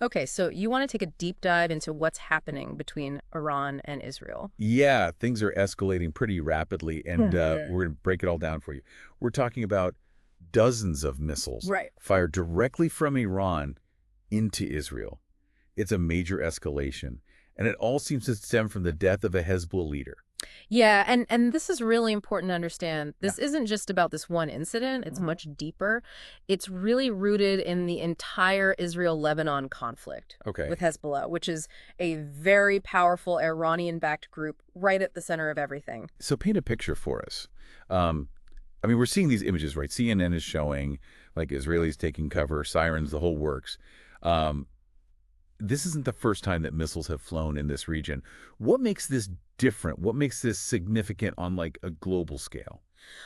Okay, so you want to take a deep dive into what's happening between Iran and Israel. Yeah, things are escalating pretty rapidly, and Mhm. we're going to break it all down for you. We're talking about dozens of missiles Right. fired directly from Iran into Israel. It's a major escalation, and it all seems to stem from the death of a Hezbollah leader. Yeah, and this is really important to understand. Yeah. This isn't just about this one incident, it's much deeper. It's really rooted in the entire Israel-Lebanon conflict with Okay. Hezbollah, which is a very powerful Iranian-backed group right at the center of everything. So paint a picture for us. Um, I mean, we're seeing these images, right? CNN is showing like Israelis taking cover, sirens, the whole works. Um, this isn't the first time that missiles have flown in this region. What makes this different? What makes this significant on like a global scale?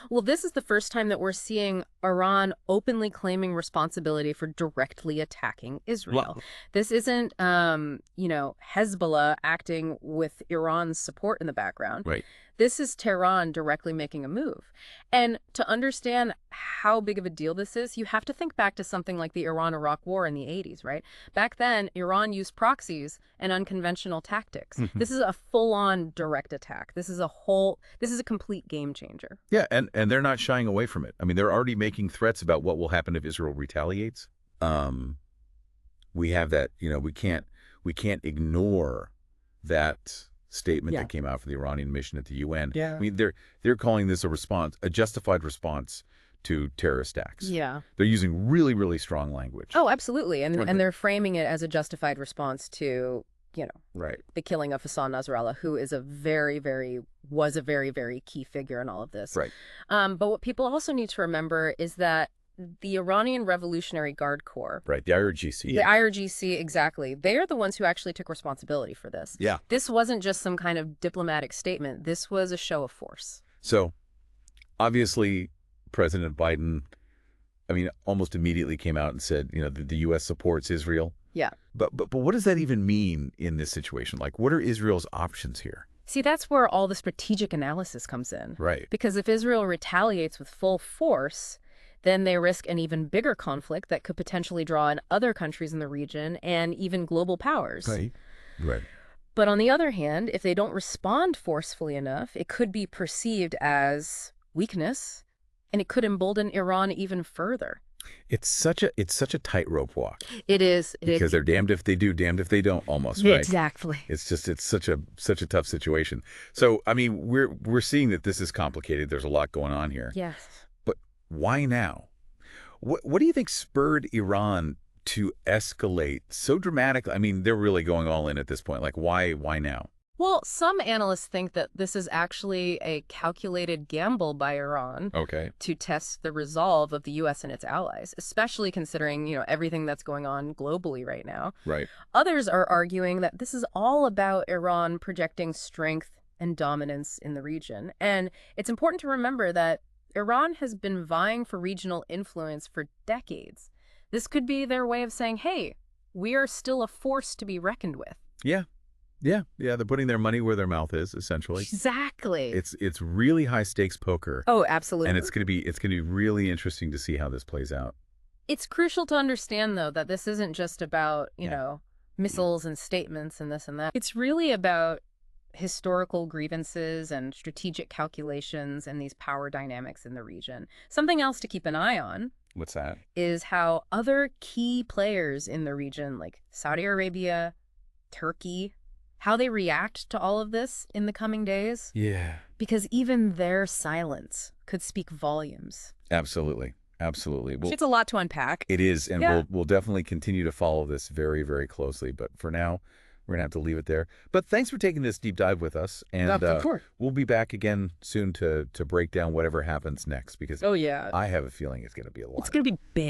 Well, this is the first time that we're seeing Iran openly claiming responsibility for directly attacking Israel. Well, This isn't, Hezbollah acting with Iran's support in the background. right. This is Tehran directly making a move. And to understand how big of a deal this is, you have to think back to something like the Iran-Iraq War in the 80s, right? Back then, Iran used proxies and unconventional tactics. Mhm. This is a full-on direct attack. This is a complete game changer. Yeah, and they're not shying away from it. I mean, they're already making threats about what will happen if Israel retaliates. Um, we have that, we can't ignore that statement Yeah. that came out from the Iranian mission at the UN. I Yeah. mean, they're calling this a response, a justified response to terrorist acts. Yeah. They're using really, really strong language. Oh, absolutely. And Okay. and they're framing it as a justified response to, Right. the killing of Hassan Nasrallah, who is was a very, very key figure in all of this. Right. But what people also need to remember is that the Iranian Revolutionary Guard Corps, Right. The IRGC. the IRGC, exactly, they are the ones who actually took responsibility for this. Yeah. This wasn't just some kind of diplomatic statement. This was a show of force. So obviously, President Biden, I mean, almost immediately came out and said, the U.S. supports Israel. Yeah. But what does that even mean in this situation? Like, what are Israel's options here? See, that's where all the strategic analysis comes in. Right. Because if Israel retaliates with full force, then they risk an even bigger conflict that could potentially draw in other countries in the region and even global powers. Right. Right. But on the other hand, if they don't respond forcefully enough, it could be perceived as weakness, and it could embolden Iran even further. It's such a tightrope walk It is. because they're damned if they do, damned if they don't, almost, Yeah, right? exactly. It's such a tough situation. So, I mean, we're seeing that this is complicated. There's a lot going on here. Yes. But why now? What do you think spurred Iran to escalate so dramatically? I mean, they're really going all in at this point. Like, why now? Well, some analysts think that this is actually a calculated gamble by Iran Okay. to test the resolve of the U.S. and its allies, especially considering, everything that's going on globally right now. Right. Others are arguing that this is all about Iran projecting strength and dominance in the region. And it's important to remember that Iran has been vying for regional influence for decades. This could be their way of saying, hey, we are still a force to be reckoned with. Yeah. Yeah. Yeah. They're putting their money where their mouth is, essentially. Exactly. It's really high stakes poker. Oh, absolutely. And it's gonna be really interesting to see how this plays out. It's crucial to understand, though, that this isn't just about, missiles and statements and this and that. It's really about historical grievances and strategic calculations and these power dynamics in the region. Something else to keep an eye on What's that? is how other key players in the region, like Saudi Arabia, Turkey, how they react to all of this in the coming days. Yeah. Because even their silence could speak volumes. Absolutely. Absolutely. Well, It's a lot to unpack. it is, and Yeah. we'll definitely continue to follow this very, very closely. But for now, we're gonna have to leave it there. But thanks for taking this deep dive with us, and Of course. we'll be back again soon to break down whatever happens next because Oh, yeah. I have a feeling it's gonna be a lot. It's going to be big.